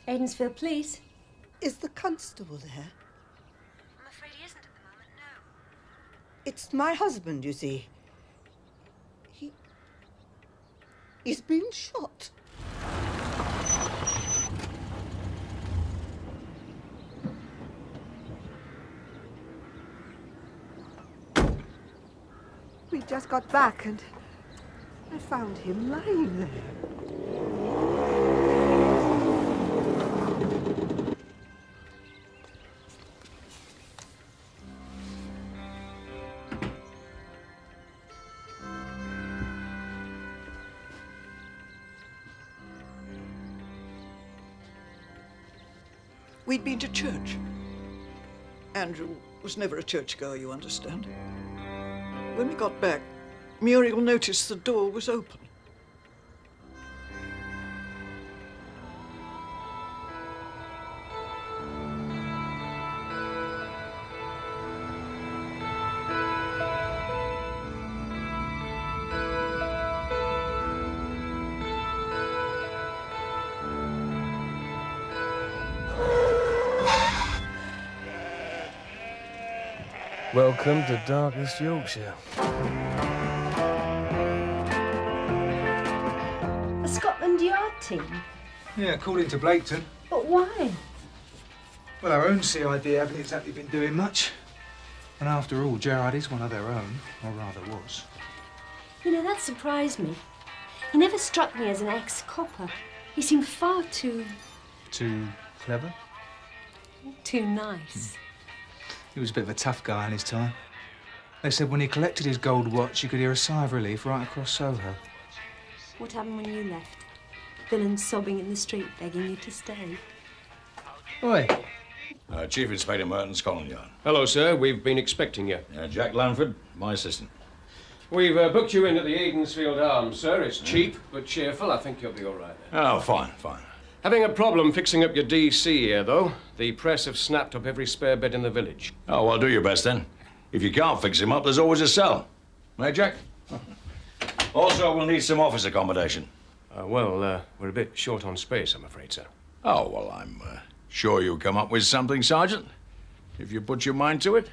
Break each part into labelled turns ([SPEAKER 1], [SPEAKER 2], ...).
[SPEAKER 1] Aidensfield Police.
[SPEAKER 2] Is the constable there?
[SPEAKER 1] I'm afraid he isn't at the moment, no.
[SPEAKER 2] It's my husband, you see. He's been shot. We just got back and I found him lying there.
[SPEAKER 3] We'd been to church. Andrew was never a churchgoer, you understand. When we got back, Muriel noticed the door was open.
[SPEAKER 4] Welcome to darkest Yorkshire.
[SPEAKER 1] A Scotland Yard team?
[SPEAKER 5] Yeah, according to Blaketon.
[SPEAKER 1] But why?
[SPEAKER 5] Well, our own CID haven't exactly been doing much. And after all, Gerard is one of their own, or rather was.
[SPEAKER 1] You know, that surprised me. He never struck me as an ex-copper. He seemed far too...
[SPEAKER 5] Too clever?
[SPEAKER 1] too nice.
[SPEAKER 5] He was a bit of a tough guy in his time. They said when he collected his gold watch, you could hear a sigh of relief right across Soho.
[SPEAKER 1] What happened when you left? Villains sobbing in the street, begging you to stay.
[SPEAKER 5] Oi.
[SPEAKER 6] Chief Inspector Merton's Scotland Yard.
[SPEAKER 7] Hello, sir. We've been expecting you.
[SPEAKER 6] Jack Lanford, my assistant.
[SPEAKER 7] We've booked you in at the Aidensfield Arms, sir. It's cheap but cheerful. I think you'll be all right there.
[SPEAKER 6] Oh, fine, fine.
[SPEAKER 7] Having a problem fixing up your DC here, though. The press have snapped up every spare bed in the village.
[SPEAKER 6] Oh, well, do your best then. If you can't fix him up, there's always a cell. Eh, Jack? Also, we'll need some office accommodation.
[SPEAKER 7] We're a bit short on space, I'm afraid, sir.
[SPEAKER 6] Oh, well, I'm sure you'll come up with something, Sergeant, if you put your mind to it.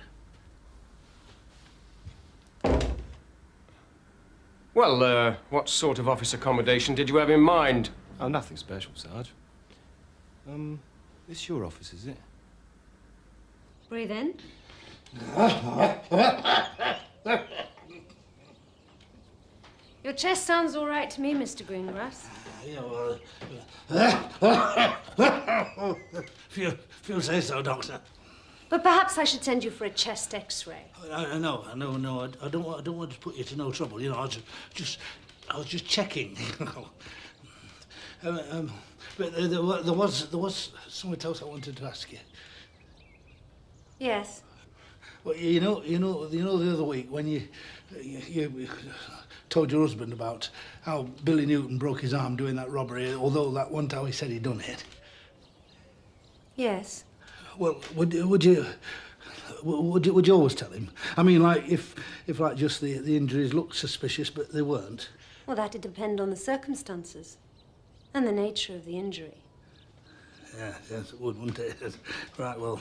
[SPEAKER 7] Well, what sort of office accommodation did you have in mind?
[SPEAKER 4] Oh, nothing special, Sarge. This your office, is it?
[SPEAKER 1] Breathe in. Your chest sounds all right to me, Mr. Greengrass.
[SPEAKER 8] Yeah, well... if you say so, Doctor.
[SPEAKER 1] But perhaps I should send you for a chest X-ray.
[SPEAKER 8] No. I don't want to put you to no trouble. You know, I was just checking. But there was something else I wanted to ask you.
[SPEAKER 1] Yes.
[SPEAKER 8] Well, you know the other week when you told your husband about how Billy Newton broke his arm doing that robbery, although that one time he said he'd done it.
[SPEAKER 1] Yes.
[SPEAKER 8] Well, would you always tell him? I mean, like if like just the injuries looked suspicious, but they weren't.
[SPEAKER 1] Well, that'd depend on the circumstances and the nature of the injury.
[SPEAKER 8] Yes, it would, wouldn't it? Right. Well,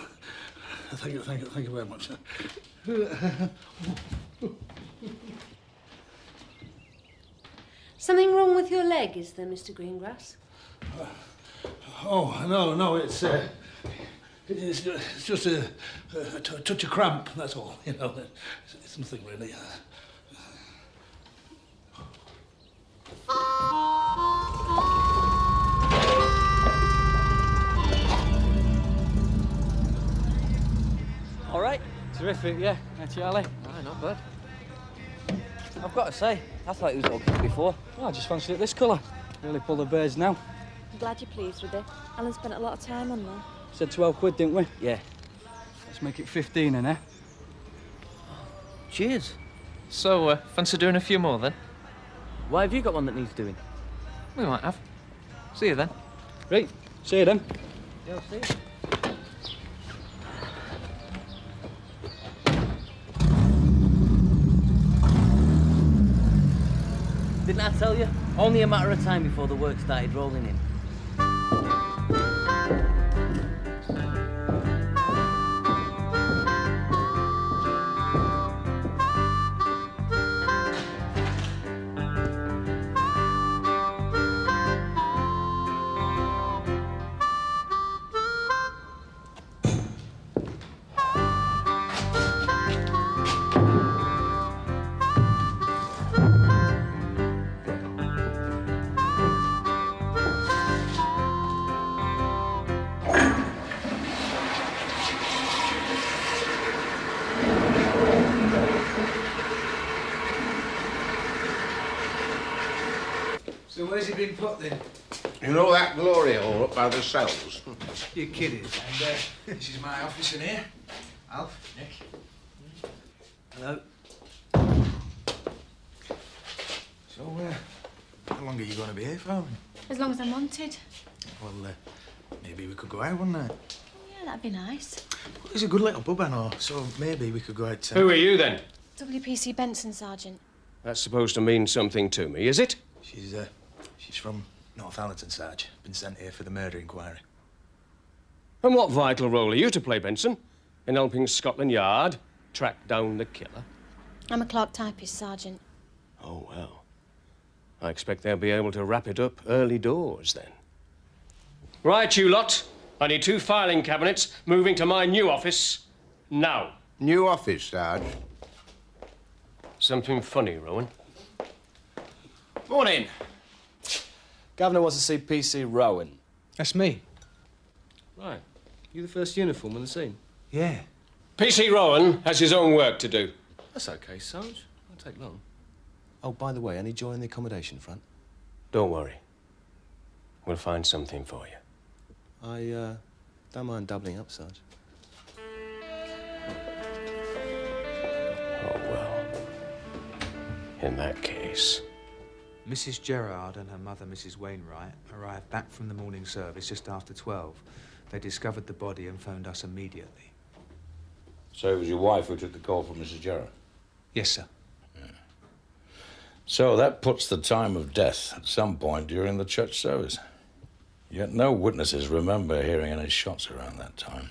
[SPEAKER 8] thank you very much.
[SPEAKER 1] Something wrong with your leg, is there, Mr. Greengrass?
[SPEAKER 8] Oh no, it's just a touch of cramp. That's all. You know, it's nothing really.
[SPEAKER 9] All right. Terrific, yeah. Charlie?
[SPEAKER 10] Ah, not bad. I've got to say, I thought it was okay before.
[SPEAKER 9] Well, I just fancied it this colour. Really pull the bears now.
[SPEAKER 11] I'm glad you're pleased with it. Alan spent a lot of time on there.
[SPEAKER 9] Said 12 quid, didn't we?
[SPEAKER 10] Yeah.
[SPEAKER 9] Let's make it 15 in, eh?
[SPEAKER 10] Cheers. So,
[SPEAKER 12] Fancy doing a few more, then?
[SPEAKER 10] Why have you got one that needs doing?
[SPEAKER 9] We might have. See you then.
[SPEAKER 10] Right.
[SPEAKER 9] See you then.
[SPEAKER 10] Yeah, I'll see you. Didn't I tell you? Only a matter of time before the work started rolling in.
[SPEAKER 5] So where's he been put then?
[SPEAKER 12] You know that glory hole up by the cells?
[SPEAKER 5] You're kidding. And this is my office in here. Alf, Nick. Hello. So, how long are you going to be here for?
[SPEAKER 11] As long as I'm wanted.
[SPEAKER 5] Well, maybe we could go out one night.
[SPEAKER 11] Yeah, that'd be nice.
[SPEAKER 5] Well, it's a good little pub, I know, so maybe we could go out.
[SPEAKER 7] Who are you then?
[SPEAKER 11] WPC Benson, Sergeant.
[SPEAKER 7] That's supposed to mean something to me, is it?
[SPEAKER 5] She's from North Allerton, Sarge. Been sent here for the murder inquiry.
[SPEAKER 7] And what vital role are you to play, Benson? In helping Scotland Yard track down the killer?
[SPEAKER 11] I'm a clerk typist, Sergeant.
[SPEAKER 7] Oh, well. I expect they'll be able to wrap it up early doors, then. Right, you lot. I need 2 filing cabinets moving to my new office now.
[SPEAKER 12] New office, Sarge.
[SPEAKER 7] Something funny, Rowan?
[SPEAKER 13] Morning. Governor wants to see PC Rowan.
[SPEAKER 5] That's me.
[SPEAKER 4] Right. You the first uniform on the scene?
[SPEAKER 5] Yeah.
[SPEAKER 7] PC Rowan has his own work to do.
[SPEAKER 4] That's okay, Sarge. Won't take long. Oh, by the way, any joy in the accommodation front?
[SPEAKER 7] Don't worry. We'll find something for you.
[SPEAKER 4] I, don't mind doubling up, Sarge.
[SPEAKER 7] Oh, well. In that case...
[SPEAKER 5] Mrs. Gerard and her mother, Mrs. Wainwright, arrived back from the morning service just after 12. They discovered the body and phoned us immediately.
[SPEAKER 6] So it was your wife who took the call from Mrs. Gerard?
[SPEAKER 5] Yes, sir.
[SPEAKER 6] Yeah. So that puts the time of death at some point during the church service. Yet no witnesses remember hearing any shots around that time.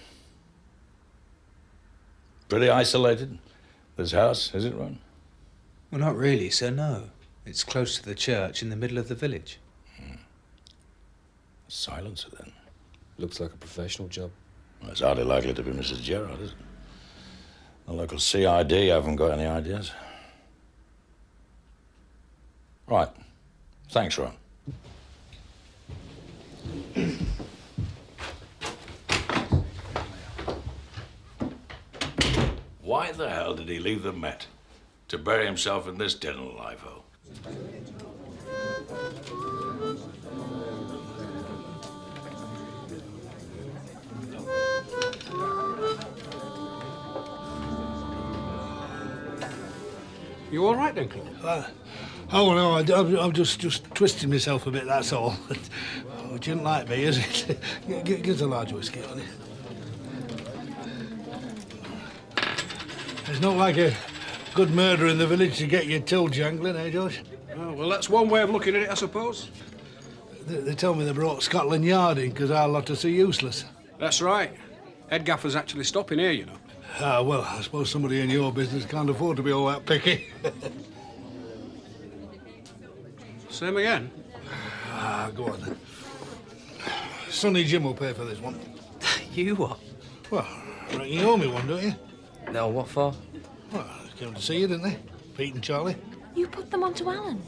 [SPEAKER 6] Pretty isolated, this house, is it, Ron?
[SPEAKER 5] Well, not really, sir, no. It's close to the church in the middle of the village.
[SPEAKER 6] Silencer, then.
[SPEAKER 4] Looks like a professional job.
[SPEAKER 6] Well, it's hardly likely to be Mrs. Gerard, is it? The local CID haven't got any ideas. Right. Thanks, Ron. Why the hell did he leave the Met? To bury himself in this den alive hole?
[SPEAKER 14] You all right then, Cliff?
[SPEAKER 8] Oh, no, I'm just twisting myself a bit, that's all. Which isn't like me, is it? Give us a large whiskey, honey. It's not like a good murder in the village to get your till jangling, eh, George?
[SPEAKER 14] Oh, well, that's one way of looking at it, I suppose.
[SPEAKER 8] They tell me they brought Scotland Yard in because our lot are so useless.
[SPEAKER 14] That's right. Head gaffer's actually stopping here, you know.
[SPEAKER 8] Ah, well, I suppose somebody in your business can't afford to be all that picky.
[SPEAKER 14] Same again?
[SPEAKER 8] Ah, go on then. Sonny Jim will pay for this one.
[SPEAKER 10] You what?
[SPEAKER 8] Well, I reckon you owe me one, don't you?
[SPEAKER 10] No, what for?
[SPEAKER 8] Well, they came to see you, didn't they? Pete and Charlie.
[SPEAKER 11] You put them onto Alan?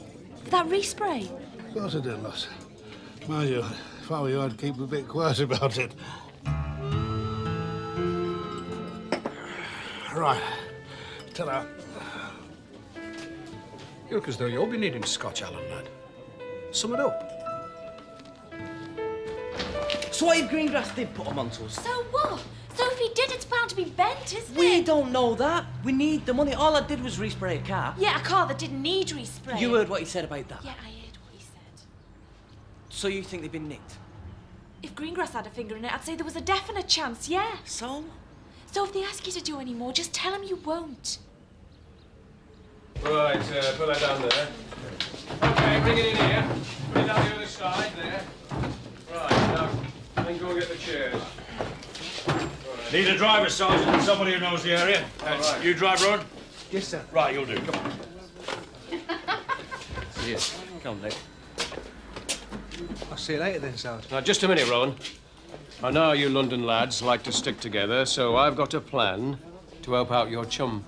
[SPEAKER 11] For that respray?
[SPEAKER 8] Of course I did, lass. Mind you, if I were you, I'd keep a bit quiet about it. Right. Ta-da.
[SPEAKER 14] You look as though you'll be needing scotch, Alan, lad. Sum it up.
[SPEAKER 10] So what if Greengrass did put them onto us?
[SPEAKER 11] So what? So if he did, it's bound to be bent, isn't it?
[SPEAKER 10] We don't know that. We need the money. All I did was respray a car.
[SPEAKER 11] Yeah, a car that didn't need respray.
[SPEAKER 10] You heard what he said about that?
[SPEAKER 11] Yeah, I heard what he said.
[SPEAKER 10] So you think they've been nicked?
[SPEAKER 11] If Greengrass had a finger in it, I'd say there was a definite chance, yeah.
[SPEAKER 10] So?
[SPEAKER 11] So if they ask you to do any more, just tell them you won't.
[SPEAKER 7] Right, put that down there. Okay, bring it in here. Put it down the other side there. Right, now, then go and get the chairs.
[SPEAKER 15] Need a driver, Sergeant, and somebody who knows the area.
[SPEAKER 7] Right.
[SPEAKER 15] You drive, Ron?
[SPEAKER 5] Yes, sir.
[SPEAKER 15] Right, you'll do. Come on.
[SPEAKER 7] Yes, come on, Nick.
[SPEAKER 5] I'll see you later then, Sergeant.
[SPEAKER 7] Now, just a minute, Rowan. I know you London lads like to stick together, so I've got a plan to help out your chum.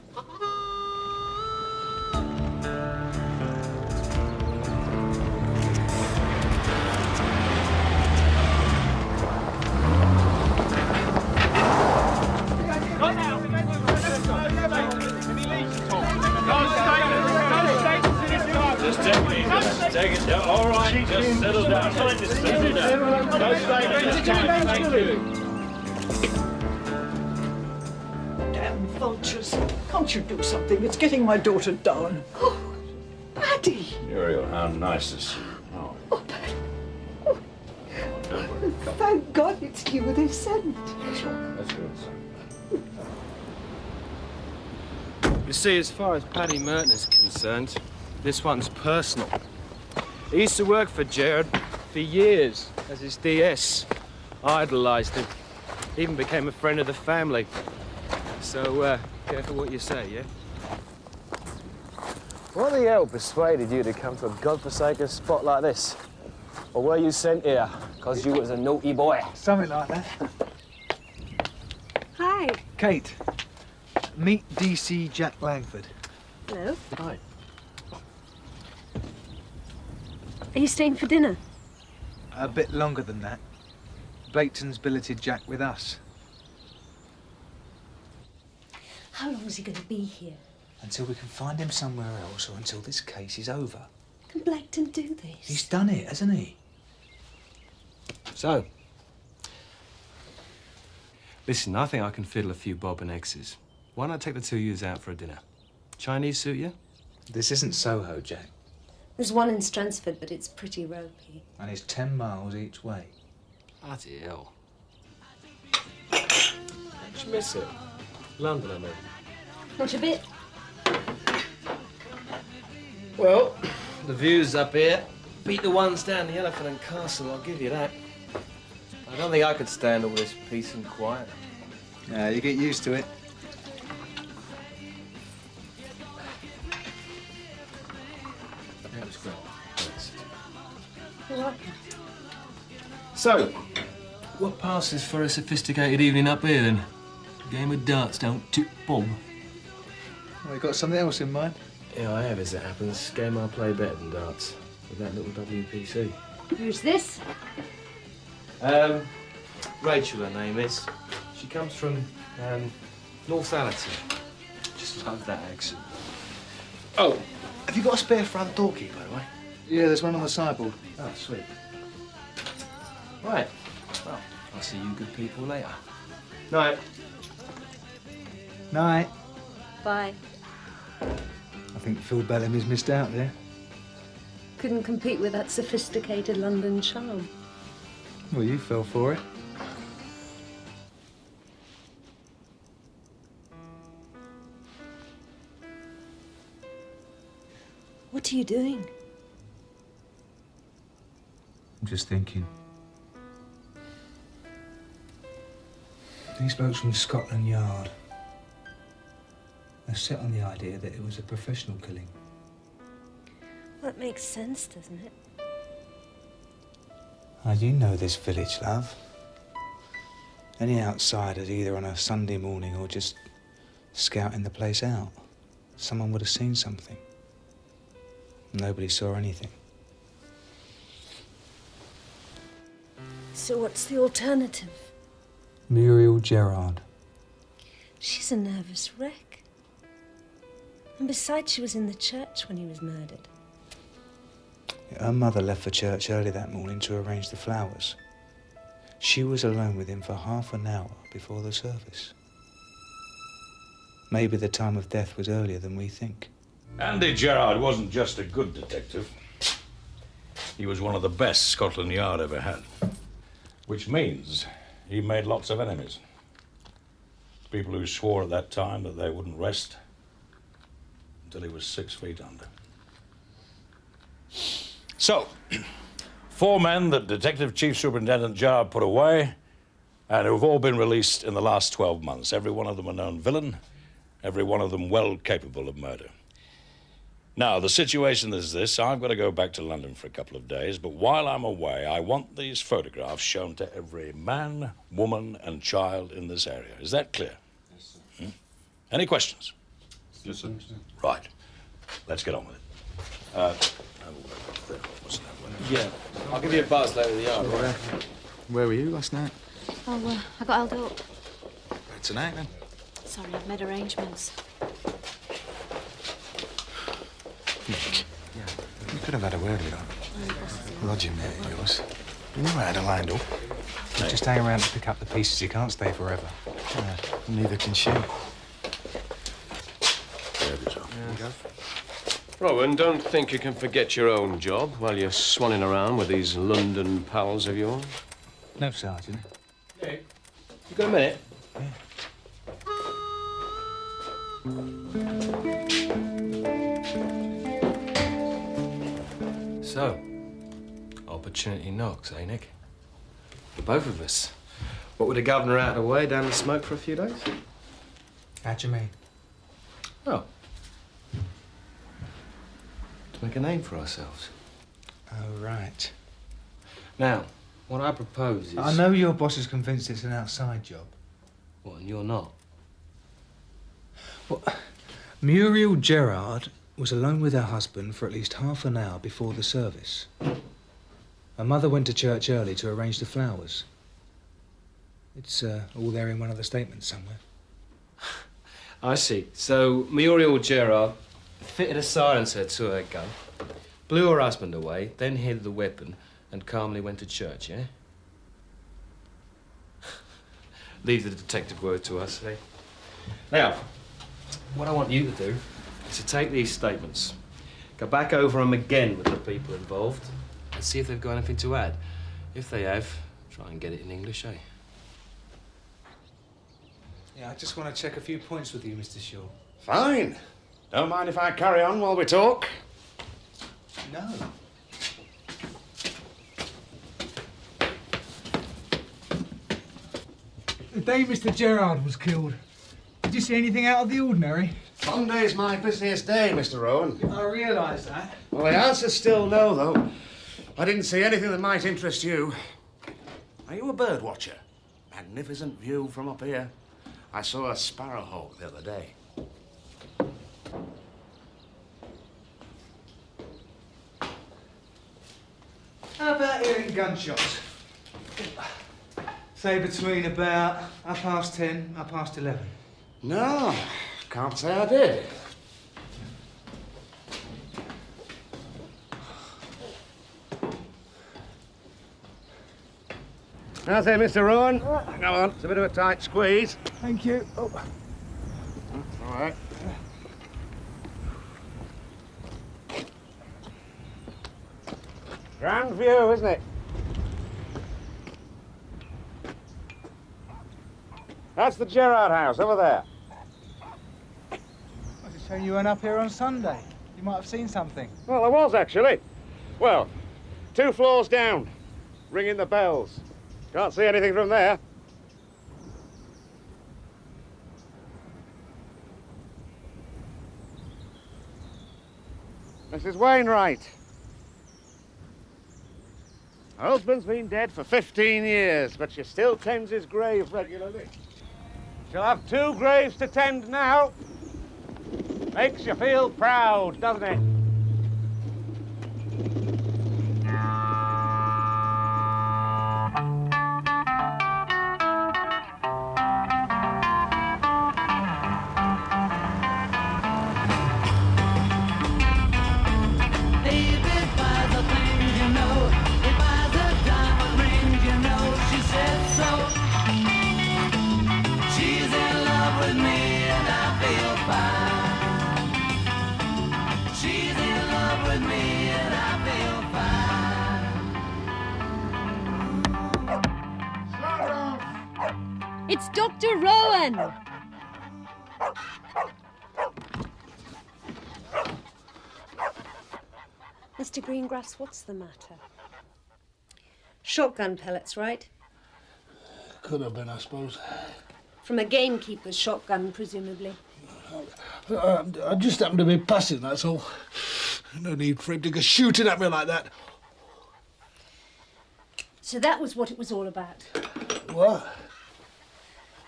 [SPEAKER 15] Just take it easy. Take it down. All right, just settle down. Settle down. No statements this time. Thank you.
[SPEAKER 3] Damn vultures. Can't you do something? It's getting my daughter down.
[SPEAKER 2] Oh, Paddy.
[SPEAKER 6] Muriel, how nice to see you. Oh.
[SPEAKER 2] Thank God it's you they sent.
[SPEAKER 6] That's good.
[SPEAKER 13] You see, as far as Paddy Merton is concerned, this one's personal. He used to work for Gerard for years as his DS. Idolised him. Even became a friend of the family. So, careful what you say, yeah? What the hell persuaded you to come to a godforsaken spot like this? Or were you sent here because you was a naughty boy?
[SPEAKER 5] Something like that.
[SPEAKER 2] Hi.
[SPEAKER 5] Kate, meet DC Jack Langford.
[SPEAKER 1] Hello.
[SPEAKER 5] Hi.
[SPEAKER 1] Are you staying for dinner?
[SPEAKER 5] A bit longer than that. Blaketon's billeted Jack with us.
[SPEAKER 1] How long is he going to be here?
[SPEAKER 5] Until we can find him somewhere else or until this case is over.
[SPEAKER 1] Can Blackton do this?
[SPEAKER 5] He's done it, hasn't he?
[SPEAKER 13] So, listen, I think I can fiddle a few bob and X's. Why not take the two of yous out for a dinner? Chinese suit you?
[SPEAKER 5] This isn't Soho, Jack.
[SPEAKER 1] There's one in Stransford, but it's pretty ropey.
[SPEAKER 5] And it's 10 miles each way.
[SPEAKER 13] Bloody hell. Did you miss it? London, I mean.
[SPEAKER 1] Not a bit.
[SPEAKER 13] Well, the views up here beat the ones down the Elephant and Castle, I'll give you that. I don't think I could stand all this peace and quiet.
[SPEAKER 5] Yeah, you get used to it.
[SPEAKER 13] That was great. Thanks.
[SPEAKER 1] You're welcome.
[SPEAKER 13] So, what passes for a sophisticated evening up here, then? Game of darts don't tip bob.
[SPEAKER 5] Well, you got something else in mind?
[SPEAKER 13] Yeah, I have, as it happens. Game I play better than darts. With that little WPC.
[SPEAKER 1] Who's this?
[SPEAKER 13] Rachel, her name is. She comes from, North Allerton. Just love that accent. Oh, have you got a spare front door key, by the way?
[SPEAKER 5] Yeah, there's one on the sideboard.
[SPEAKER 13] Oh, sweet. Right. Well, I'll see you good people later. Night.
[SPEAKER 5] Night.
[SPEAKER 1] Bye.
[SPEAKER 5] I think Phil Bellamy's missed out there.
[SPEAKER 1] Couldn't compete with that sophisticated London charm.
[SPEAKER 5] Well, you fell for it.
[SPEAKER 1] What are you doing?
[SPEAKER 5] I'm just thinking. These blokes from Scotland Yard are set on the idea that it was a professional killing.
[SPEAKER 1] Well, it makes sense, doesn't it?
[SPEAKER 5] Oh, you know this village, love. Any outsiders, either on a Sunday morning or just scouting the place out, someone would have seen something. Nobody saw anything.
[SPEAKER 1] So what's the alternative?
[SPEAKER 5] Muriel Gerard.
[SPEAKER 1] She's a nervous wreck. And besides, she was in the church when he was murdered.
[SPEAKER 5] Her mother left for church early that morning to arrange the flowers. She was alone with him for half an hour before the service. Maybe the time of death was earlier than we think.
[SPEAKER 6] Andy Gerard wasn't just a good detective. He was one of the best Scotland Yard ever had. Which means he made lots of enemies. People who swore at that time that they wouldn't rest until he was 6 feet under. So, 4 men that Detective Chief Superintendent Gerard put away and who've all been released in the last 12 months. Every one of them a known villain, every one of them well capable of murder. Now, the situation is this. I've got to go back to London for a couple of days, but while I'm away, I want these photographs shown to every man, woman, and child in this area. Is that clear?
[SPEAKER 4] Yes, sir.
[SPEAKER 6] Any questions?
[SPEAKER 4] Yes, sir.
[SPEAKER 6] Right. Let's get on with it.
[SPEAKER 13] Yeah, I'll give you a buzz later in the yard.
[SPEAKER 5] So, where were you last night?
[SPEAKER 11] Oh, I got held up.
[SPEAKER 5] Tonight, then?
[SPEAKER 11] Sorry, I've made arrangements.
[SPEAKER 5] Nick, you could have had a word with her. Roger, mate, of yours. You knew I had her lined up. He's just hanging around to pick up the pieces. He can't stay forever. Neither can she.
[SPEAKER 7] Rowan, don't think you can forget your own job while you're swanning around with these London pals of yours.
[SPEAKER 5] No, Sergeant.
[SPEAKER 7] Nick, you got a minute? So, opportunity knocks, eh, Nick? For both of us. What, with the governor out of the way, down the smoke for a few days?
[SPEAKER 5] How do you mean?
[SPEAKER 7] Oh. To make a name for ourselves.
[SPEAKER 5] Oh, right.
[SPEAKER 7] Now, what I propose is...
[SPEAKER 5] I know your boss is convinced it's an outside job.
[SPEAKER 7] What, and you're not?
[SPEAKER 5] Well, Muriel Gerard was alone with her husband for at least half an hour before the service. Her mother went to church early to arrange the flowers. It's all there in one of the statements somewhere.
[SPEAKER 7] I see. So, Muriel Gerard fitted a silencer to her gun, blew her husband away, then hid the weapon, and calmly went to church, yeah? Leave the detective word to us, eh? Now, what I want you to do is to take these statements, go back over them again with the people involved, and see if they've got anything to add. If they have, try and get it in English, eh?
[SPEAKER 5] Yeah, I just want to check a few points with you, Mr. Shaw.
[SPEAKER 12] Fine. Don't mind if I carry on while we talk.
[SPEAKER 5] No.
[SPEAKER 16] The day Mr. Gerard was killed, did you see anything out of the ordinary?
[SPEAKER 12] Monday's my busiest day, Mr. Rowan.
[SPEAKER 16] I realise that.
[SPEAKER 12] Well, the answer's still no, though. I didn't see anything that might interest you. Are you a bird watcher? Magnificent view from up here. I saw a sparrowhawk the other day.
[SPEAKER 16] How about hearing gunshots? Say between about 10:30, 11:30.
[SPEAKER 12] No, can't say I did. Now then, Mr. Rowan. Come on, it's a bit of a tight squeeze.
[SPEAKER 16] Thank you. Oh.
[SPEAKER 12] All right. Grand view, isn't it? That's the Gerard house, over there.
[SPEAKER 16] I was just showing you went up here on Sunday. You might have seen something.
[SPEAKER 12] Well, I was, actually. Well, 2 floors down, ringing the bells. Can't see anything from there. Mrs. Wainwright. Her husband's been dead for 15 years, but she still tends his grave regularly. She'll have 2 graves to tend now. Makes you feel proud, doesn't it?
[SPEAKER 15] Baby buys the things you know. He buys the diamond rings, you know. She says
[SPEAKER 11] It's Dr. Rowan!
[SPEAKER 1] Mr. Greengrass, what's the matter? Shotgun pellets, right?
[SPEAKER 8] Could have been, I suppose.
[SPEAKER 1] From a gamekeeper's shotgun, presumably.
[SPEAKER 8] I just happened to be passing, that's all. No need for him to go shooting at me like that.
[SPEAKER 1] So that was what it was all about.
[SPEAKER 8] What?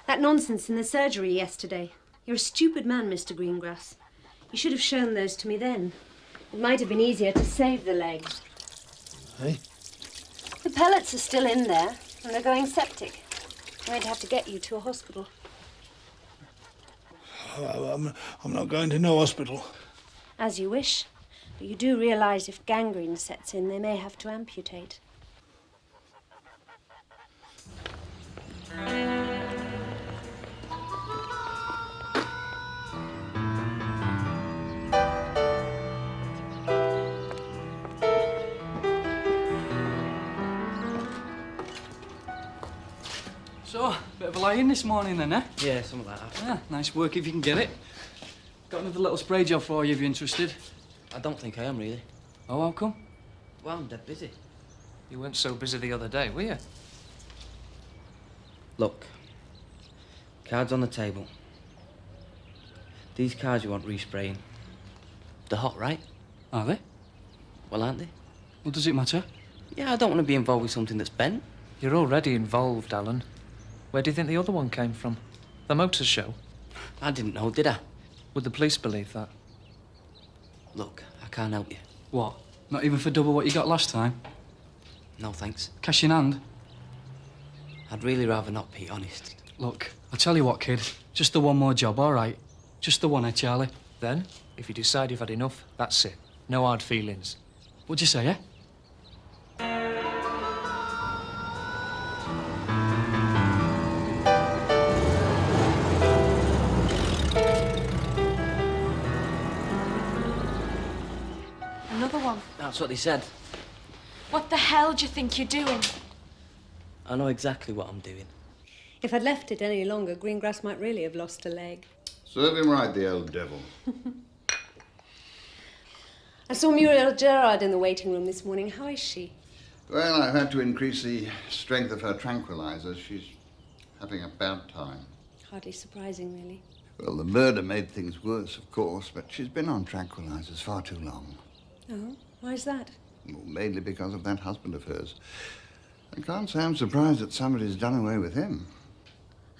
[SPEAKER 1] That nonsense in the surgery yesterday. You're a stupid man, Mr. Greengrass. You should have shown those to me then. It might have been easier to save the leg.
[SPEAKER 8] Hey?
[SPEAKER 1] The pellets are still in there, and they're going septic. I'm going to have to get you to a hospital.
[SPEAKER 8] I'm not going to no hospital.
[SPEAKER 1] As you wish. But you do realise if gangrene sets in, they may have to amputate.
[SPEAKER 10] So, bit of a lie-in this morning then, eh? Yeah, something like that. Yeah, nice work if you can get it. Got another little spray job for you if you're interested. I don't think I am, really. Oh, how come?
[SPEAKER 9] Well, I'm dead busy. You weren't so busy the other day, were you?
[SPEAKER 10] Look. Cards on the table. These cards you want respraying. They're hot, right?
[SPEAKER 9] Are they?
[SPEAKER 10] Well, aren't they?
[SPEAKER 9] Well, does it matter?
[SPEAKER 10] Yeah, I don't want to be involved with something that's bent.
[SPEAKER 9] You're already involved, Alan. Where do you think the other one came from? The motor show?
[SPEAKER 10] I didn't know, did I?
[SPEAKER 9] Would the police believe that?
[SPEAKER 10] Look, I can't help you.
[SPEAKER 9] What? Not even for double what you got last time?
[SPEAKER 10] No, thanks.
[SPEAKER 9] Cash in hand?
[SPEAKER 10] I'd really rather not, Pete, honest.
[SPEAKER 9] Look, I'll tell you what, kid. Just the one more job, all right? Just the one, eh, Charlie? Then, if you decide you've had enough, that's it. No hard feelings. What'd you say, eh?
[SPEAKER 11] Another one.
[SPEAKER 10] That's what they said.
[SPEAKER 11] What the hell do you think you're doing?
[SPEAKER 10] I know exactly what I'm doing.
[SPEAKER 1] If I'd left it any longer, Greengrass might really have lost a leg.
[SPEAKER 17] Serve him right, the old devil.
[SPEAKER 1] I saw Muriel Gerard in the waiting room this morning. How is she?
[SPEAKER 17] Well, I've had to increase the strength of her tranquilizers. She's having a bad time.
[SPEAKER 1] Hardly surprising, really.
[SPEAKER 17] Well, the murder made things worse, of course, but she's been on tranquilizers far too long.
[SPEAKER 1] Oh, why's that?
[SPEAKER 17] Well, mainly because of that husband of hers. I can't say I'm surprised that somebody's done away with him.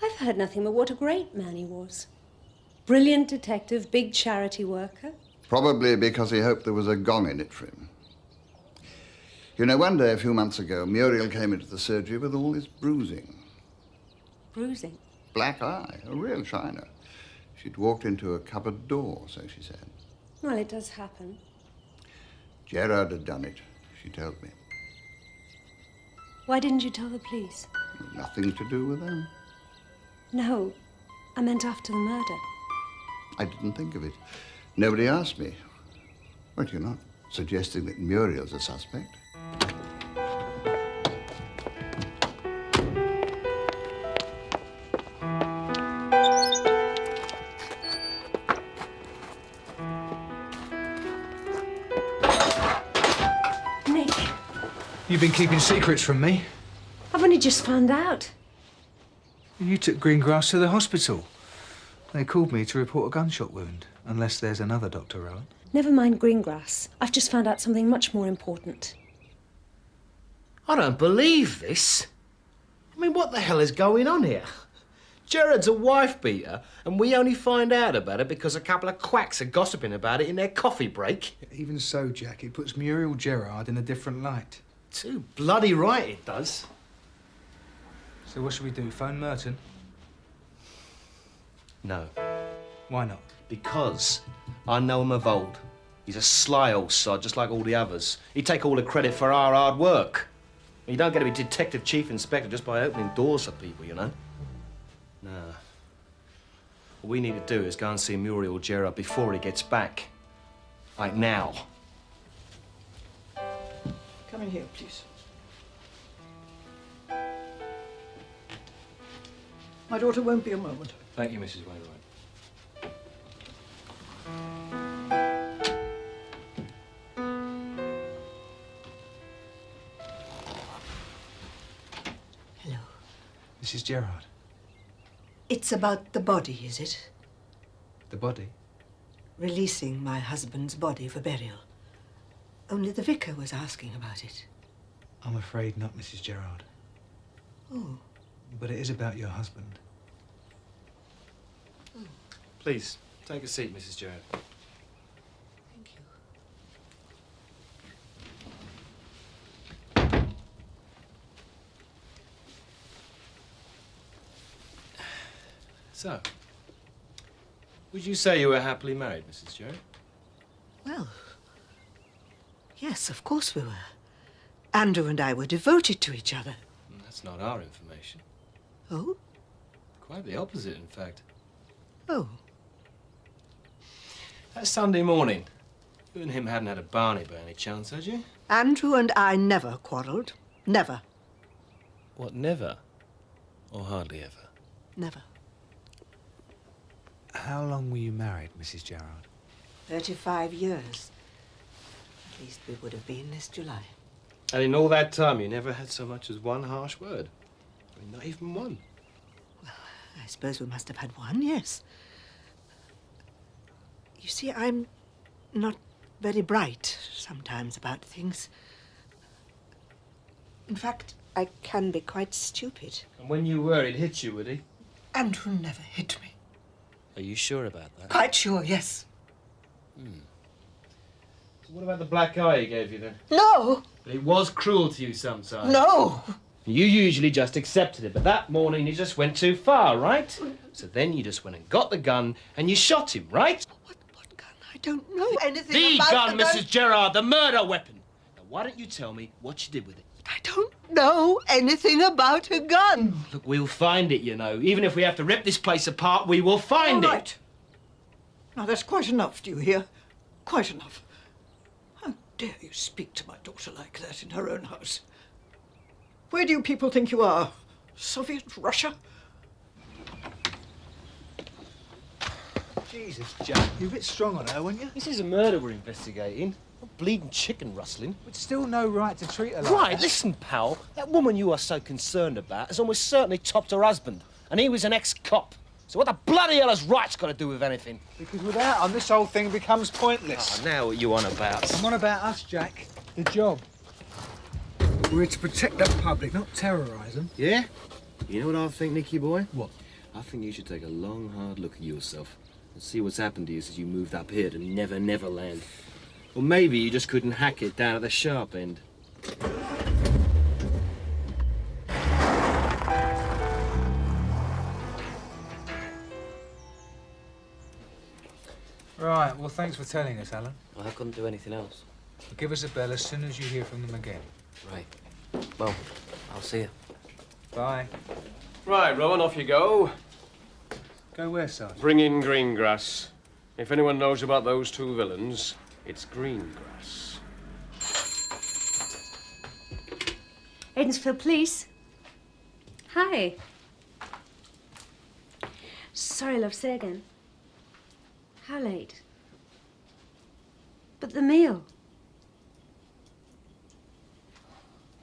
[SPEAKER 1] I've heard nothing but what a great man he was. Brilliant detective, big charity worker.
[SPEAKER 17] Probably because he hoped there was a gong in it for him. You know, one day a few months ago, Muriel came into the surgery with all this bruising.
[SPEAKER 1] Bruising?
[SPEAKER 17] Black eye, a real shiner. She'd walked into a cupboard door, so she said.
[SPEAKER 1] Well, it does happen.
[SPEAKER 17] Gerard had done it, she told me.
[SPEAKER 1] Why didn't you tell the police?
[SPEAKER 17] Nothing to do with them.
[SPEAKER 1] No, I meant after the murder.
[SPEAKER 17] I didn't think of it. Nobody asked me. But you're not suggesting that Muriel's a suspect?
[SPEAKER 1] Nick,
[SPEAKER 5] You've been keeping secrets from me.
[SPEAKER 1] I've only just found out.
[SPEAKER 5] You took Greengrass to the hospital. They called me to report a gunshot wound, unless there's another Dr. Rowan.
[SPEAKER 1] Never mind Greengrass. I've just found out something much more important.
[SPEAKER 18] I don't believe this. I mean, what the hell is going on here? Gerard's a wife beater, and we only find out about it because a couple of quacks are gossiping about it in their coffee break.
[SPEAKER 5] Even so, Jack, it puts Muriel Gerard in a different light.
[SPEAKER 18] Too bloody right it does.
[SPEAKER 5] So what should we do, phone Merton?
[SPEAKER 18] No.
[SPEAKER 5] Why not?
[SPEAKER 18] Because I know him of old. He's a sly old sod, just like all the others. He'd take all the credit for our hard work. You don't get to be detective chief inspector just by opening doors for people, you know? No. What we need to do is go and see Muriel Gerard before he gets back. Like now.
[SPEAKER 3] Come in here, please. My daughter won't be a moment.
[SPEAKER 7] Thank you, Mrs. Wainwright.
[SPEAKER 2] Hello.
[SPEAKER 5] Mrs. Gerard.
[SPEAKER 2] It's about the body, is it?
[SPEAKER 5] The body?
[SPEAKER 2] Releasing my husband's body for burial. Only the vicar was asking about it.
[SPEAKER 5] I'm afraid not, Mrs. Gerard.
[SPEAKER 2] Oh.
[SPEAKER 5] But it is about your husband.
[SPEAKER 7] Please, take a seat, Mrs. Gerard.
[SPEAKER 2] Thank you.
[SPEAKER 7] So, would you say you were happily married, Mrs. Gerard?
[SPEAKER 2] Well, yes, of course we were. Andrew and I were devoted to each other.
[SPEAKER 7] That's not our information.
[SPEAKER 2] Oh?
[SPEAKER 7] Quite the opposite, in fact.
[SPEAKER 2] Oh.
[SPEAKER 7] That Sunday morning, you and him hadn't had a barney by any chance, had you?
[SPEAKER 2] Andrew and I never quarrelled. Never.
[SPEAKER 7] What, never? Or hardly ever?
[SPEAKER 2] Never.
[SPEAKER 5] How long were you married, Mrs. Gerard?
[SPEAKER 2] 35 years. At least we would have been this July.
[SPEAKER 7] And in all that time, you never had so much as one harsh word? I mean, not even one.
[SPEAKER 2] I suppose we must have had one, yes. You see, I'm not very bright sometimes about things. In fact, I can be quite stupid.
[SPEAKER 7] And when you were, he'd hit you, would he?
[SPEAKER 2] Andrew never hit me.
[SPEAKER 7] Are you sure about that?
[SPEAKER 2] Quite sure, yes.
[SPEAKER 7] So what about the black eye he gave you then?
[SPEAKER 2] No!
[SPEAKER 7] But he was cruel to you sometimes.
[SPEAKER 2] No!
[SPEAKER 7] You usually just accepted it, but that morning you just went too far, right? So then you just went and got the gun and you shot him, right?
[SPEAKER 2] What gun? I don't know anything
[SPEAKER 7] The
[SPEAKER 2] about
[SPEAKER 7] gun,
[SPEAKER 2] the
[SPEAKER 7] Mrs. Gerard, the murder weapon. Now, why don't you tell me what you did with it?
[SPEAKER 2] I don't know anything about a gun.
[SPEAKER 7] Look, we'll find it, you know. Even if we have to rip this place apart, we will find
[SPEAKER 3] All
[SPEAKER 7] it.
[SPEAKER 3] right. Now, that's quite enough, do you hear? Quite enough. How dare you speak to my daughter like that in her own house? Where do you people think you are? Soviet Russia?
[SPEAKER 5] Jesus, Jack, you're a bit strong on her, weren't you?
[SPEAKER 7] This is a murder we're investigating. Not bleeding chicken rustling.
[SPEAKER 5] But still no right to treat her like
[SPEAKER 7] Right,
[SPEAKER 5] that.
[SPEAKER 7] listen, pal. That woman you are so concerned about has almost certainly topped her husband. And he was an ex-cop. So what the bloody hell has rights got to do with anything?
[SPEAKER 5] Because without them, this whole thing becomes pointless.
[SPEAKER 7] Oh, now what you on about?
[SPEAKER 5] I'm on about us, Jack. The job. We're to protect the public, not terrorise them.
[SPEAKER 18] Yeah? You know what I think, Nicky boy?
[SPEAKER 5] What?
[SPEAKER 18] I think you should take a long, hard look at yourself and see what's happened to you since you moved up here to Never Never Land. Or maybe you just couldn't hack it down at the sharp end.
[SPEAKER 5] Right, well, thanks for telling us, Alan.
[SPEAKER 10] Well, I couldn't do anything else.
[SPEAKER 5] Give us a bell as soon as you hear from them again.
[SPEAKER 10] Right. Well, I'll see you.
[SPEAKER 5] Bye.
[SPEAKER 7] Right, Rowan, off you go.
[SPEAKER 5] Go where, Sergeant?
[SPEAKER 7] Bring in Greengrass. If anyone knows about those two villains, it's Greengrass.
[SPEAKER 1] Aidensfield Police. Hi. Sorry, love, say again. How late? But the meal.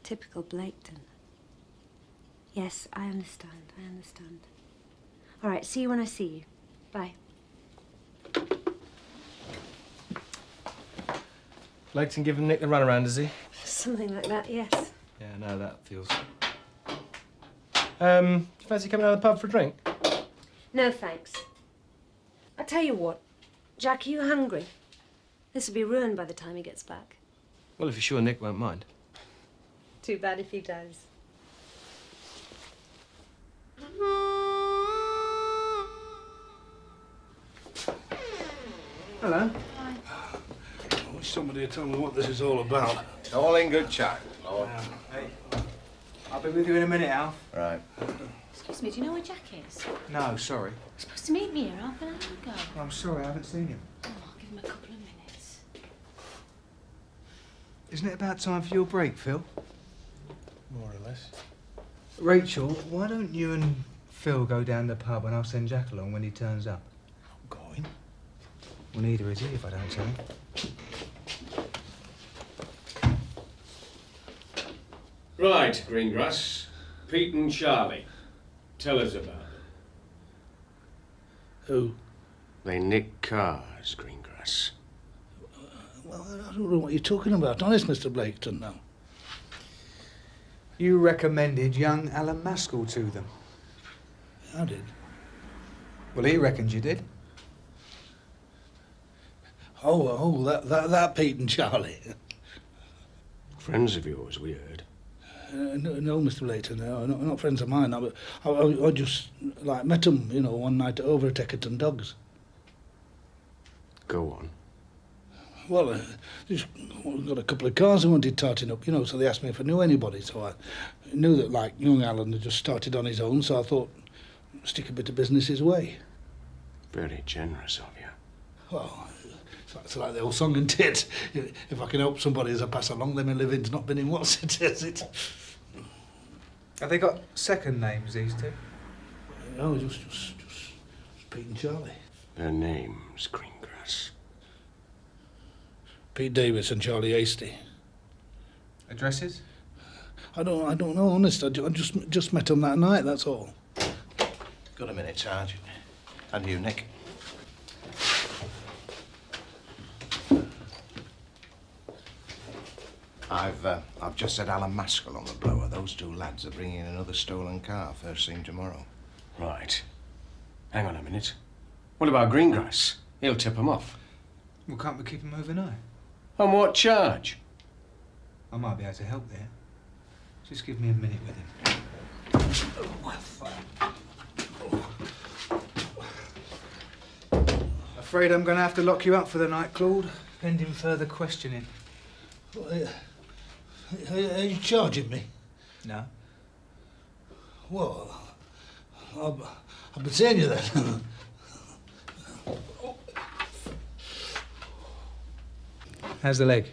[SPEAKER 1] Typical Blaketon. Yes, I understand, I understand. All right, see you when I see you. Bye.
[SPEAKER 7] Blaketon giving Nick the runaround, does he?
[SPEAKER 1] Something like that, yes.
[SPEAKER 7] Yeah, I know that feels. Do you fancy coming out of the pub for a drink?
[SPEAKER 1] No, thanks. I tell you what, Jack, are you hungry? This will be ruined by the time he gets back.
[SPEAKER 7] Well, if you're sure Nick won't mind.
[SPEAKER 1] Too bad if he does.
[SPEAKER 8] Hello.
[SPEAKER 14] I wish somebody had told me what this is all about.
[SPEAKER 17] All in good chat.
[SPEAKER 5] Hey, I'll be with you in a minute, Alf.
[SPEAKER 17] Right.
[SPEAKER 11] Excuse me, do you know where Jack is?
[SPEAKER 5] No, sorry.
[SPEAKER 11] You're supposed to meet me here half an hour ago.
[SPEAKER 5] Well, I'm sorry, I haven't seen him.
[SPEAKER 11] Oh, I'll give him a couple of minutes.
[SPEAKER 5] Isn't it about time for your break, Phil?
[SPEAKER 14] More or less.
[SPEAKER 5] Rachel, why don't you and Phil go down the pub and I'll send Jack along when he turns up.
[SPEAKER 4] I'm going.
[SPEAKER 5] Well, neither is he if I don't tell him.
[SPEAKER 7] Right, Greengrass. Pete and Charlie. Tell us about them.
[SPEAKER 8] Who?
[SPEAKER 7] They nick cars, Greengrass.
[SPEAKER 8] Well, I don't know what you're talking about. Honest, Mr. Blaketon, now.
[SPEAKER 5] You recommended young Alan Maskell to them.
[SPEAKER 8] I did.
[SPEAKER 5] Well, he reckons you did.
[SPEAKER 8] That Pete and Charlie.
[SPEAKER 7] Friends of yours, we heard.
[SPEAKER 8] No, Mr. Blaketon, no, not friends of mine. I just, like, met them, you know, one night over at Eckerton Dogs.
[SPEAKER 7] Go on.
[SPEAKER 8] Well, just got a couple of cars I wanted tarting up, you know, so they asked me if I knew anybody. So I knew that, like, young Alan had just started on his own, so I thought, stick a bit of business his way.
[SPEAKER 7] Very generous of you.
[SPEAKER 8] Well, it's like the old song and tit. If I can help somebody as I pass along, then my living's not been in what's it, is it?
[SPEAKER 5] Have they got second names, these two?
[SPEAKER 8] No, just Pete and Charlie.
[SPEAKER 7] Their names, Greengrass.
[SPEAKER 8] Pete Davis and Charlie Hasty.
[SPEAKER 5] Addresses?
[SPEAKER 8] I don't know, honest. I just met them that night, that's all.
[SPEAKER 18] Got a minute, Sarge. And you, Nick. I've just set Alan Maskell on the blower. Those two lads are bringing in another stolen car first thing tomorrow.
[SPEAKER 7] Right. Hang on a minute. What about Greengrass? He'll tip them off.
[SPEAKER 5] Well, can't we keep him overnight?
[SPEAKER 7] On what charge?
[SPEAKER 5] I might be able to help there. Just give me a minute with him. Afraid I'm going to have to lock you up for the night, Claude, pending further questioning.
[SPEAKER 8] Are you charging me?
[SPEAKER 5] No.
[SPEAKER 8] Well, I've been saying you that.
[SPEAKER 5] How's the leg?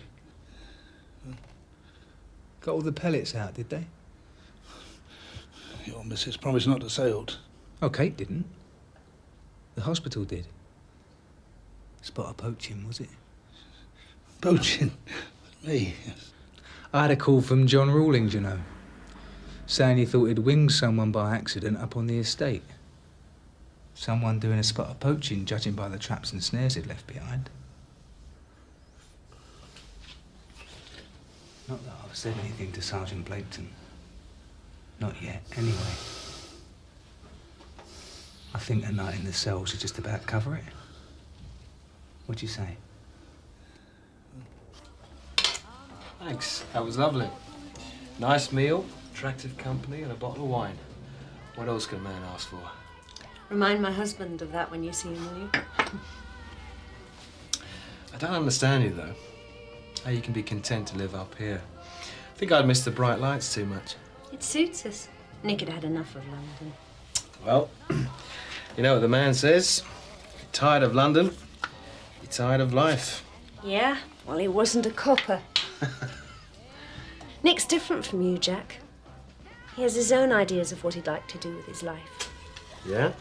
[SPEAKER 5] Got all the pellets out, did they?
[SPEAKER 8] Your missus promised not to say aught.
[SPEAKER 5] Oh, Kate didn't. The hospital did. Spot of poaching, was it?
[SPEAKER 8] Poaching? Me?
[SPEAKER 5] I had a call from John Rawlings, you know, saying he thought he'd winged someone by accident up on the estate. Someone doing a spot of poaching, judging by the traps and snares he'd left behind. Not that I've said anything to Sergeant Blaketon. Not yet, anyway. I think a night in the cell should just about cover it. What'd you say?
[SPEAKER 13] Thanks. That was lovely. Nice meal, attractive company, and a bottle of wine. What else can a man ask for?
[SPEAKER 1] Remind my husband of that when you see him, will you?
[SPEAKER 13] I don't understand you, though. How you can be content to live up here. I think I'd miss the bright lights too much.
[SPEAKER 1] It suits us. Nick had had enough of London.
[SPEAKER 13] Well, you know what the man says. If you're tired of London, you're tired of life.
[SPEAKER 1] Yeah? Well, he wasn't a copper. Nick's different from you, Jack. He has his own ideas of what he'd like to do with his life.
[SPEAKER 13] Yeah?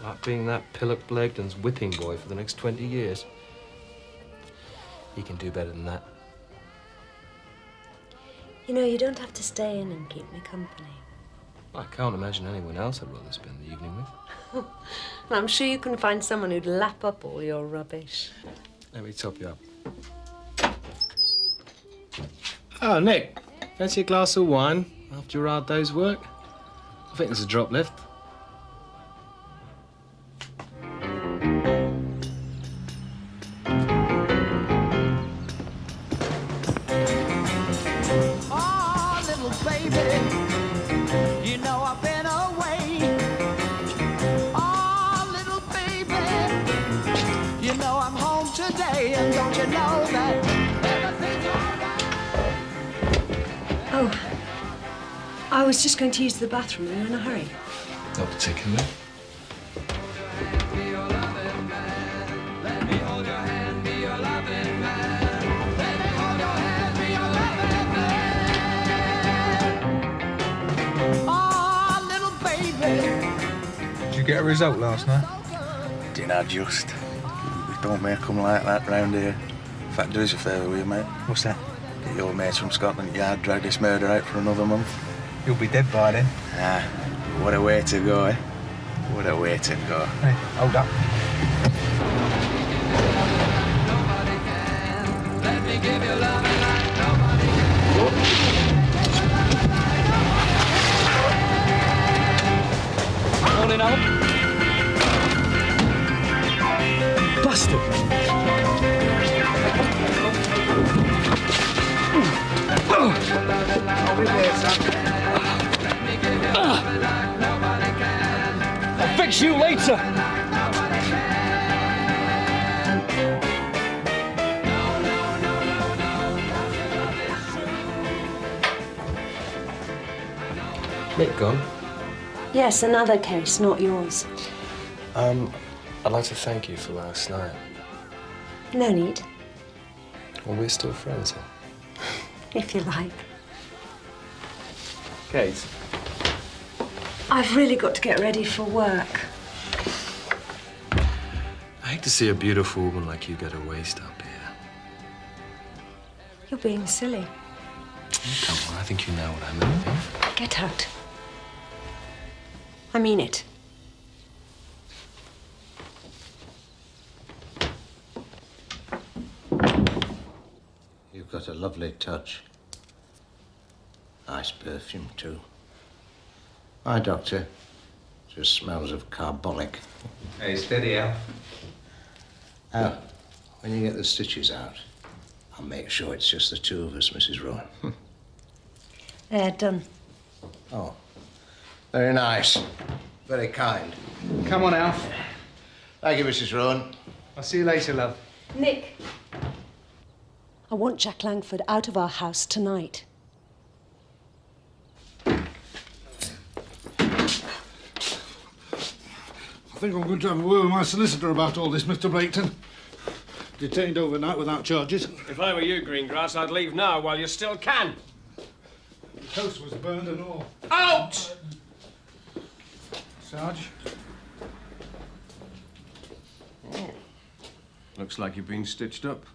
[SPEAKER 13] Like being that Pillock Blaketon's whipping boy for the next 20 years. He can do better than that.
[SPEAKER 1] You know, you don't have to stay in and keep me company.
[SPEAKER 13] I can't imagine anyone else I'd rather spend the evening with.
[SPEAKER 1] Well, I'm sure you can find someone who'd lap up all your rubbish.
[SPEAKER 13] Let me top you up. Oh, Nick, fancy a glass of wine after your hard day's work? I think there's a drop left.
[SPEAKER 19] Oh, little baby, you know I've been away. Oh, little baby, you know I'm home today, and don't you know that everything's all right?
[SPEAKER 1] Oh, I was just going to use the bathroom. Are you in a hurry?
[SPEAKER 13] Not particularly.
[SPEAKER 19] Oh,
[SPEAKER 5] get a result last night?
[SPEAKER 20] Didn't I just? We don't make them like that round here. In fact, do us a favour, will you, mate?
[SPEAKER 5] What's that?
[SPEAKER 20] Get your mates from Scotland Yard, drag this murder out for another month.
[SPEAKER 5] You'll be dead by then.
[SPEAKER 20] Ah, what a way to go, eh? What a way to go.
[SPEAKER 5] Hey, hold up.
[SPEAKER 19] Let me give you love like nobody can.
[SPEAKER 9] Morning, Alan.
[SPEAKER 5] Bastard!
[SPEAKER 19] I'll be there, son.
[SPEAKER 9] I'll fix you later.
[SPEAKER 7] Nick gone?
[SPEAKER 1] Yes, another case, not yours.
[SPEAKER 7] I'd like to thank you for last night.
[SPEAKER 1] No need,
[SPEAKER 7] Well, we're still friends, huh?
[SPEAKER 1] if you like.
[SPEAKER 7] Kate?
[SPEAKER 1] I've really got to get ready for work.
[SPEAKER 7] I hate to see a beautiful woman like you get a waist up here.
[SPEAKER 1] You're being silly.
[SPEAKER 7] Come on, I think you know what I mean.
[SPEAKER 1] Get out. I mean it.
[SPEAKER 17] You've got a lovely touch. Nice perfume, too. Hi, Doctor. Just smells of carbolic.
[SPEAKER 5] Hey, steady, Al.
[SPEAKER 17] Al, when you get the stitches out, I'll make sure it's just the two of us, Mrs. Rowan.
[SPEAKER 1] They're done.
[SPEAKER 17] Oh, very nice. Very kind.
[SPEAKER 5] Come on, Alf.
[SPEAKER 17] Thank you, Mrs. Rowan.
[SPEAKER 5] I'll see you later, love.
[SPEAKER 1] Nick. I want Jack Langford out of our house tonight.
[SPEAKER 8] I think I'm going to have a word with my solicitor about all this, Mr. Blaketon. Detained overnight without charges.
[SPEAKER 7] If I were you, Greengrass, I'd leave now while you still can.
[SPEAKER 8] The house was burned and all.
[SPEAKER 7] Out!
[SPEAKER 8] Sarge?
[SPEAKER 7] Looks like you've been stitched up.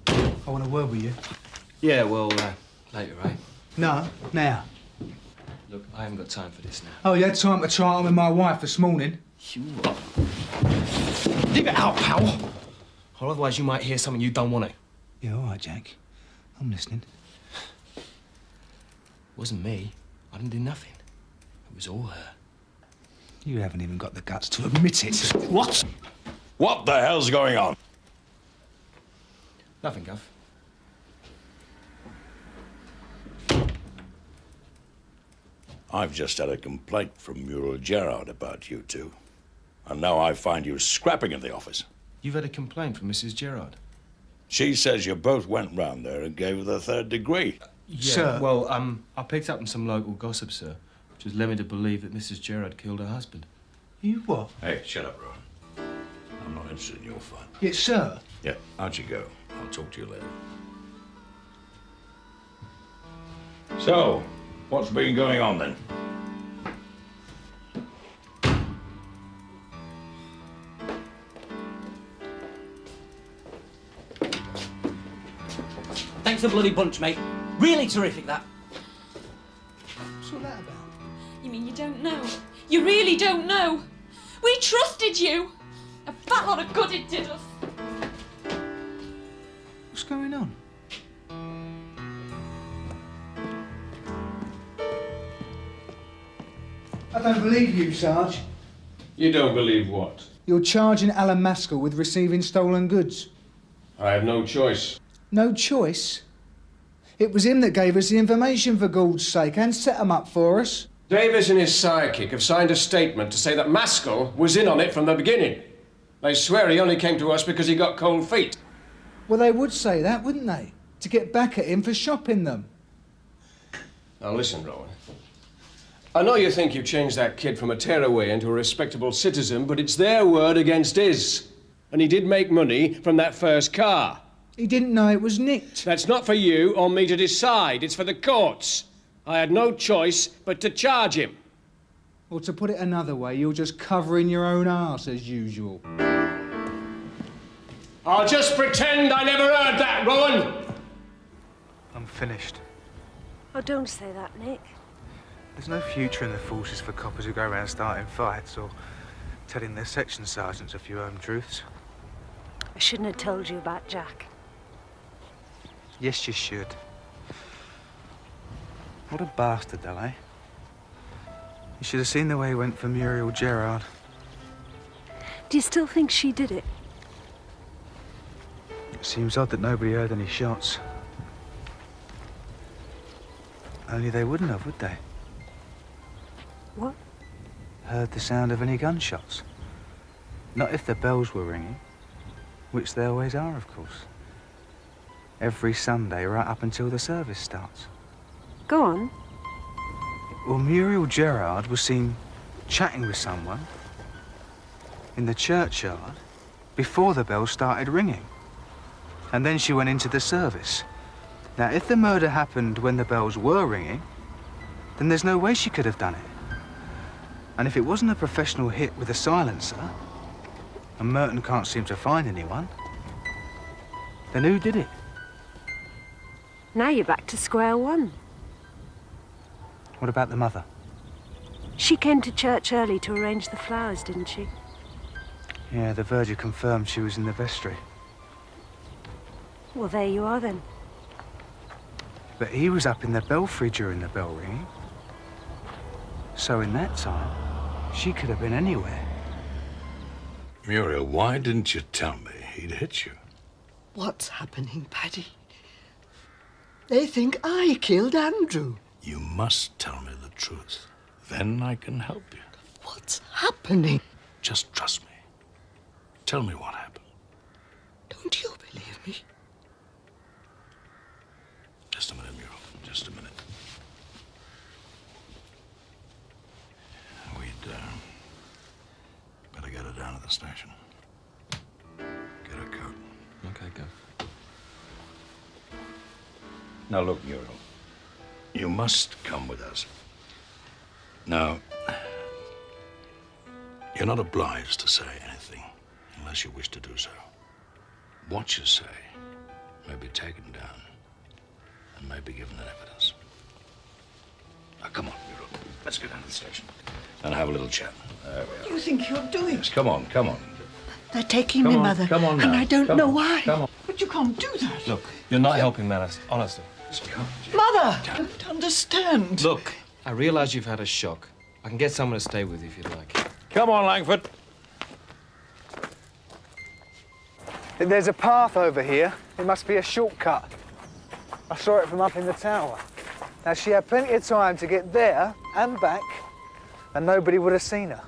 [SPEAKER 5] I want a word with you.
[SPEAKER 7] Yeah, well, later, right?
[SPEAKER 5] No, now.
[SPEAKER 7] Look, I haven't got time for this now.
[SPEAKER 5] Oh, you had time to try on with my wife this morning.
[SPEAKER 7] You are... Leave it out, pal! Or otherwise you might hear something you don't want to.
[SPEAKER 5] Yeah, all right, Jack. I'm listening.
[SPEAKER 7] It wasn't me. I didn't do nothing. It was all her.
[SPEAKER 5] You haven't even got the guts to admit it.
[SPEAKER 6] What? What the hell's going on?
[SPEAKER 7] Nothing, Gov.
[SPEAKER 6] I've just had a complaint from Muriel Gerard about you two. And now I find you scrapping at the office.
[SPEAKER 7] You've had a complaint from Mrs. Gerard?
[SPEAKER 6] She says you both went round there and gave her the third degree.
[SPEAKER 7] Yeah,
[SPEAKER 5] Sir.
[SPEAKER 7] Well, I picked up on some local gossip, sir, which has led me to believe that Mrs. Gerard killed her husband.
[SPEAKER 5] You what?
[SPEAKER 6] Hey, shut up, Rowan. I'm not interested in your fun.
[SPEAKER 5] Yes, sir.
[SPEAKER 6] Yeah, out you go. I'll talk to you later. So, what's been going on then?
[SPEAKER 21] Thanks a bloody bunch, mate. Really terrific, that.
[SPEAKER 5] What's all that about?
[SPEAKER 11] You mean you don't know? You really don't know? We trusted you! A fat lot of good it did us.
[SPEAKER 5] What's going on? I don't believe you, Sarge.
[SPEAKER 7] You don't believe what?
[SPEAKER 5] You're charging Alan Maskell with receiving stolen goods.
[SPEAKER 7] I have no choice.
[SPEAKER 5] No choice? It was him that gave us the information, for Gould's sake, and set 'em up for us.
[SPEAKER 7] Davis and his sidekick have signed a statement to say that Maskell was in on it from the beginning. They swear he only came to us because he got cold feet.
[SPEAKER 5] Well, they would say that, wouldn't they? To get back at him for shopping them.
[SPEAKER 7] Now listen, Rowan. I know you think you've changed that kid from a tearaway into a respectable citizen, but it's their word against his. And he did make money from that first car.
[SPEAKER 5] He didn't know it was nicked.
[SPEAKER 7] That's not for you or me to decide. It's for the courts. I had no choice but to charge him.
[SPEAKER 5] Or to put it another way, you're just covering your own arse as usual.
[SPEAKER 7] I'll just pretend I never heard that, Rowan.
[SPEAKER 5] I'm finished.
[SPEAKER 1] Oh, don't say that, Nick.
[SPEAKER 5] There's no future in the forces for coppers who go around starting fights or telling their section sergeants a few home truths.
[SPEAKER 1] I shouldn't have told you about Jack.
[SPEAKER 5] Yes, you should. What a bastard, though, eh? You should have seen the way he went for Muriel Gerard.
[SPEAKER 1] Do you still think she did it?
[SPEAKER 5] It seems odd that nobody heard any shots. Only they wouldn't have, would they?
[SPEAKER 1] What?
[SPEAKER 5] Heard the sound of any gunshots. Not if the bells were ringing, which they always are, of course. Every Sunday, right up until the service starts.
[SPEAKER 1] Go on.
[SPEAKER 5] Well, Muriel Gerard was seen chatting with someone in the churchyard before the bells started ringing. And then she went into the service. Now, if the murder happened when the bells were ringing, then there's no way she could have done it. And if it wasn't a professional hit with a silencer, and Merton can't seem to find anyone, then who did it?
[SPEAKER 1] Now you're back to square one.
[SPEAKER 5] What about the mother?
[SPEAKER 1] She came to church early to arrange the flowers, didn't she?
[SPEAKER 5] Yeah, the verger confirmed she was in the vestry.
[SPEAKER 1] Well, there you are then.
[SPEAKER 5] But he was up in the belfry during the bell ringing. So in that time, she could have been anywhere.
[SPEAKER 6] Muriel, why didn't you tell me he'd hit you?
[SPEAKER 2] What's happening, Paddy? They think I killed Andrew.
[SPEAKER 6] You must tell me the truth. Then I can help you.
[SPEAKER 2] What's happening?
[SPEAKER 6] Just trust me. Tell me what happened.
[SPEAKER 2] Don't you believe me?
[SPEAKER 6] Just a minute, Muriel. Just a minute. We'd better get her down to the station. Get her coat.
[SPEAKER 4] Okay, go.
[SPEAKER 6] Now look, Muriel. You must come with us. Now, you're not obliged to say anything unless you wish to do so. What you say may be taken down and may be given in evidence. Now, come on, Muriel. Let's go down to the station and have a little chat. There we are.
[SPEAKER 3] What do you think you're doing?
[SPEAKER 6] Yes, come on, come on.
[SPEAKER 2] They're taking
[SPEAKER 6] Come
[SPEAKER 2] me,
[SPEAKER 6] on,
[SPEAKER 2] Mother.
[SPEAKER 6] come on now.
[SPEAKER 2] And I don't
[SPEAKER 6] Come
[SPEAKER 2] know
[SPEAKER 6] on,
[SPEAKER 2] why.
[SPEAKER 6] come on.
[SPEAKER 3] But you can't do that.
[SPEAKER 13] Look, you're not helping matters, honestly.
[SPEAKER 3] Mother! I don't understand.
[SPEAKER 13] Look, I realise you've had a shock. I can get someone to stay with you if you'd like.
[SPEAKER 6] Come on, Langford.
[SPEAKER 5] There's a path over here. It must be a shortcut. I saw it from up in the tower. Now, she had plenty of time to get there and back, and nobody would have seen her.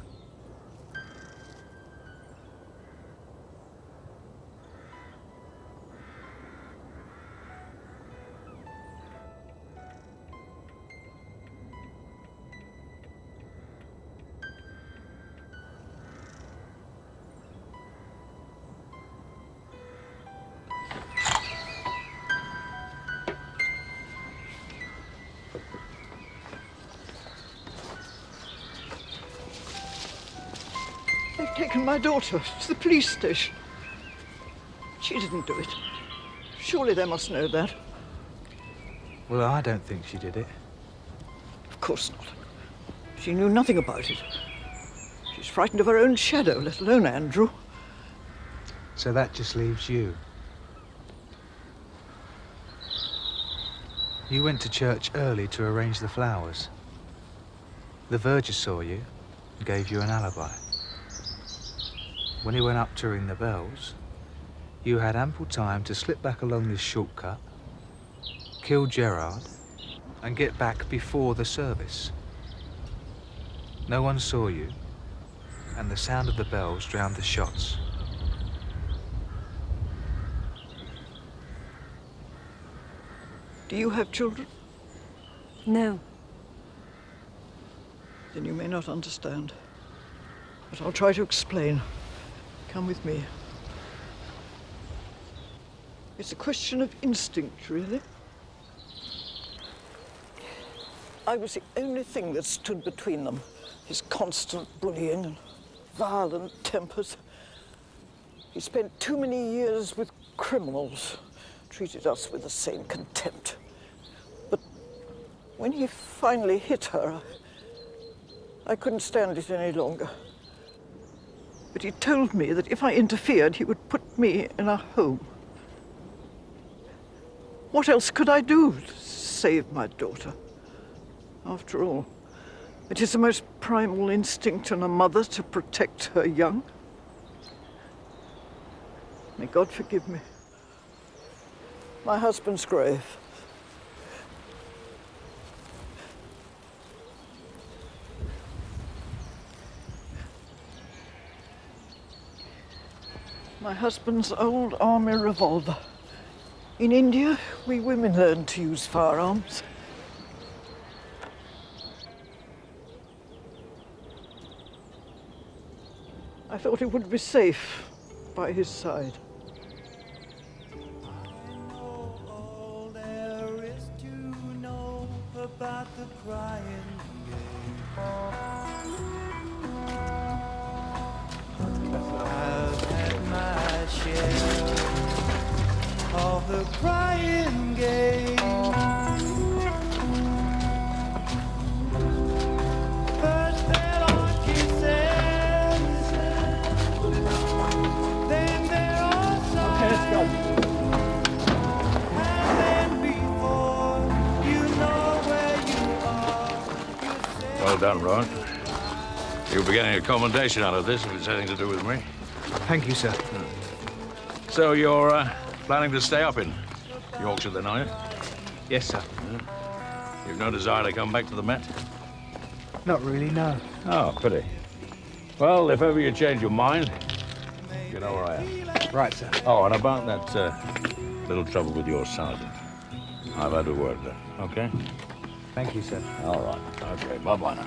[SPEAKER 3] They've taken my daughter to the police station. She didn't do it. Surely they must know that.
[SPEAKER 5] Well, I don't think she did it.
[SPEAKER 3] Of course not. She knew nothing about it. She's frightened of her own shadow, let alone Andrew.
[SPEAKER 5] So that just leaves you. You went to church early to arrange the flowers. The verger saw you and gave you an alibi. When he went up to ring the bells, you had ample time to slip back along this shortcut, kill Gerard, and get back before the service. No one saw you, and the sound of the bells drowned the shots.
[SPEAKER 3] Do you have children?
[SPEAKER 1] No.
[SPEAKER 3] Then you may not understand. But I'll try to explain. Come with me. It's a question of instinct, really. I was the only thing that stood between them. His constant bullying and violent tempers. He spent too many years with criminals, treated us with the same contempt. But when he finally hit her, I couldn't stand it any longer. But he told me that if I interfered, he would put me in a home. What else could I do to save my daughter? After all, it is the most primal instinct in a mother to protect her young. May God forgive me. My husband's grave. My husband's old army revolver. In India, we women learn to use firearms. I thought it would be safe by his side.
[SPEAKER 19] About the crying I've had my share of the crying game. First there are kisses, then there are sighs.
[SPEAKER 6] Well done, Ron. You'll be getting a commendation out of this if it's anything to do with me.
[SPEAKER 5] Thank you, sir.
[SPEAKER 6] So you're planning to stay up in Yorkshire then, are you?
[SPEAKER 5] Yes, sir.
[SPEAKER 6] You've no desire to come back to the Met?
[SPEAKER 5] Not really, no.
[SPEAKER 6] Oh, pity. Well, if ever you change your mind, you know where I am.
[SPEAKER 5] Right, sir.
[SPEAKER 6] Oh, and about that little trouble with your sergeant. I've had a word there, okay?
[SPEAKER 5] Thank you, sir.
[SPEAKER 6] All right. Okay, bye-bye now.